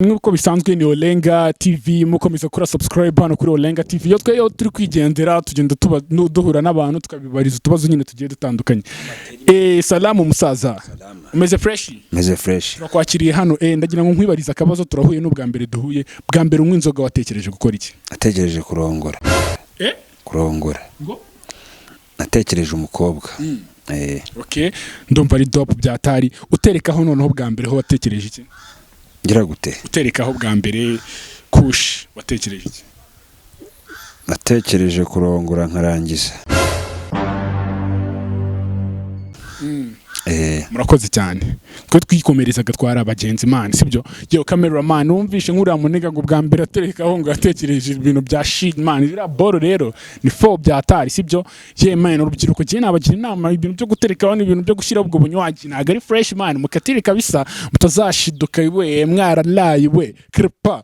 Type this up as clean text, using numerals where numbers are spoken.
Nuko bisanzwe ni Olenga TV mukomeza kura subscribe hano kuri Olenga TV yo twe turi kwigendera tugenda duhura n'abantu tukabibariza utubazo nyine tugiye dutandukanye. Salamu musaza. Umeze fresh? Meze fresh. Turakwakiriye hano ndagira ngo nkwibariza akabazo turahuye n'ubwa mbere duhuye. Bwa mbere umwe inzoga watekereje gukora iki? Natekereje kurongora. Kurongora. Ngo natekereje umukobwa. Okay, ndumva ari dope byatari. Uterekaho noneho bwa mbere ho watekereje iki? Ngira gute? Uterekaho bwa mbere kush watekereje iki? Natekereje kurongora nkarangiza. Murakoze cyane. Twe twikomerezaga twara abagenzi man sibyo? Yo cameraman umvishe nk'uriya munega ngo bwa mbere aterekaho ngo atekereje ibintu bya shit man. Ira boro rero ni fo byatari sibyo? Ye man urubyiruko giye nabagira inama ibintu byo guterekaho n'ibintu byo gushira ubwo bunywaji naga ari fresh man mukatirika bisa mutazashiduka we mwaralaye we krepa